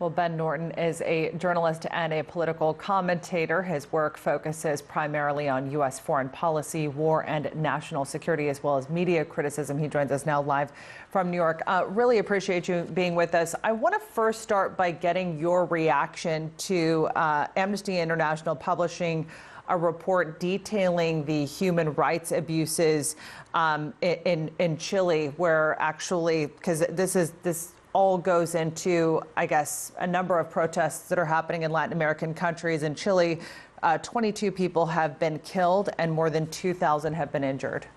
Well, Ben Norton is a journalist and a political commentator. His work focuses primarily on U.S. foreign policy, war, and national security, as well as media criticism. He joins us now live from New York. Really appreciate you being with us. I want to first start by getting your reaction to Amnesty International publishing a report detailing the human rights abuses in Chile, where actually, because this all goes into, I guess, a number of protests that are happening in Latin American countries. In Chile, 22 people have been killed and more than 2,000 have been injured.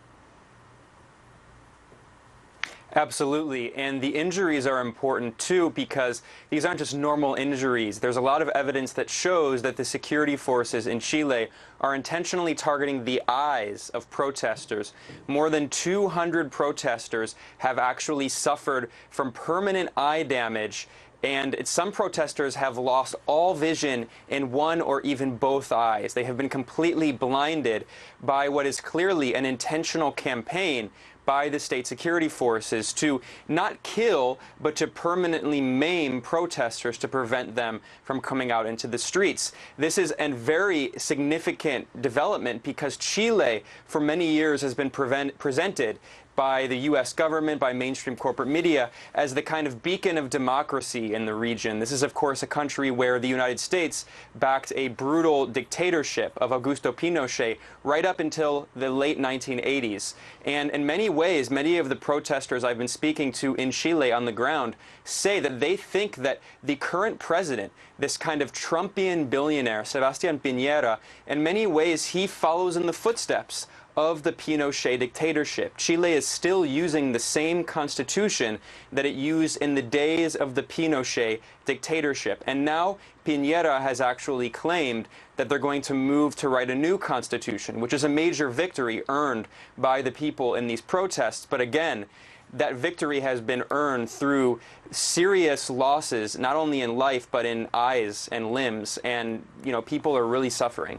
Absolutely. And the injuries are important, too, because these aren't just normal injuries. There's a lot of evidence that shows that the security forces in Chile are intentionally targeting the eyes of protesters. More than 200 protesters have actually suffered from permanent eye damage, and some protesters have lost all vision in one or even both eyes. They have been completely blinded by what is clearly an intentional campaign by the state security forces to not kill, but to permanently maim protesters to prevent them from coming out into the streets. This is a very significant development because Chile, for many years, has been presented by the U.S. government, by mainstream corporate media, as the kind of beacon of democracy in the region. This is, of course, a country where the United States backed a brutal dictatorship of Augusto Pinochet right up until the late 1980s. And in many ways, many of the protesters I've been speaking to in Chile on the ground say that they think that the current president, this kind of Trumpian billionaire, Sebastián Piñera, in many ways, he follows in the footsteps of the Pinochet dictatorship. Chile is still using the same constitution that it used in the days of the Pinochet dictatorship. And now Piñera has actually claimed that they're going to move to write a new constitution, which is a major victory earned by the people in these protests. But again, that victory has been earned through serious losses, not only in life, but in eyes and limbs. And, people are really suffering.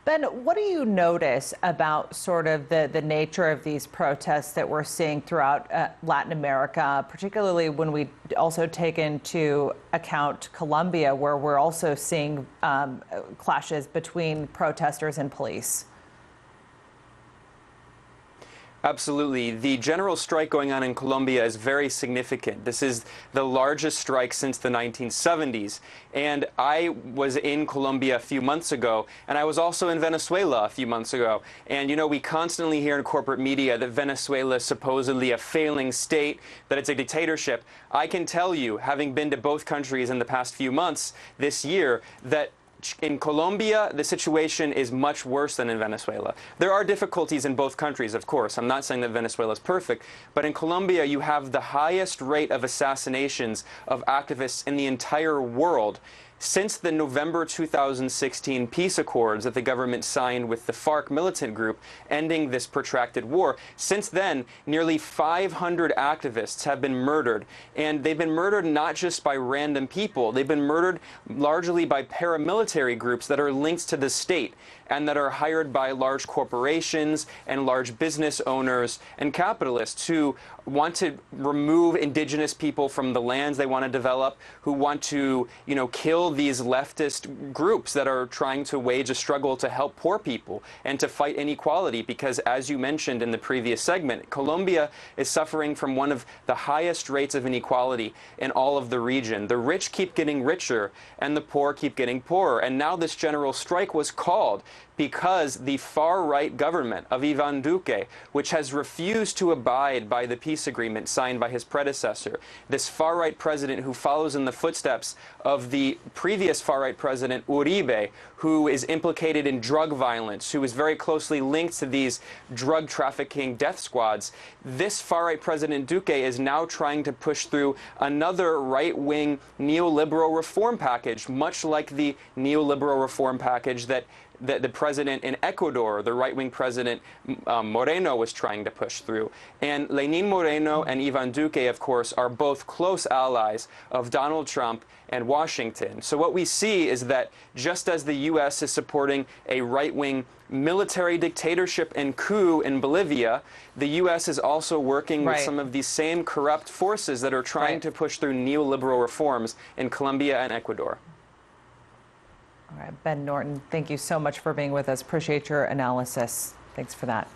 Ben, what do you notice about sort of the nature of these protests that we're seeing throughout Latin America, particularly when we also take into account Colombia, where we're also seeing clashes between protesters and police? Absolutely. The general strike going on in Colombia is very significant. This is the largest strike since the 1970s. And I was in Colombia a few months ago, and I was also in Venezuela a few months ago. And, we constantly hear in corporate media that Venezuela is supposedly a failing state, that it's a dictatorship. I can tell you, having been to both countries in the past few months this year, that in Colombia, the situation is much worse than in Venezuela. There are difficulties in both countries, of course. I'm not saying that Venezuela is perfect, but in Colombia, you have the highest rate of assassinations of activists in the entire world. Since the November 2016 peace accords that the government signed with the FARC militant group, ending this protracted war, since then, nearly 500 activists have been murdered. And they've been murdered not just by random people. They've been murdered largely by paramilitary groups that are linked to the state and that are hired by large corporations and large business owners and capitalists who want to remove indigenous people from the lands they want to develop, who want to, kill these leftist groups that are trying to wage a struggle to help poor people and to fight inequality. Because, as you mentioned in the previous segment, Colombia is suffering from one of the highest rates of inequality in all of the region. The rich keep getting richer and the poor keep getting poorer. And now this general strike was called because the far-right government of Iván Duque, which has refused to abide by the peace agreement signed by his predecessor, this far-right president who follows in the footsteps of the previous far-right president Uribe, who is implicated in drug violence, who is very closely linked to these drug trafficking death squads. This far-right president Duque is now trying to push through another right-wing neoliberal reform package, much like the neoliberal reform package that that the president in Ecuador, the right-wing president Moreno, was trying to push through. And Lenin Moreno and Ivan Duque, of course, are both close allies of Donald Trump and Washington. So what we see is that just as the U.S. is supporting a right-wing military dictatorship and coup in Bolivia, the U.S. is also working with some of these same corrupt forces that are trying to push through neoliberal reforms in Colombia and Ecuador. All right, Ben Norton, thank you so much for being with us. Appreciate your analysis. Thanks for that.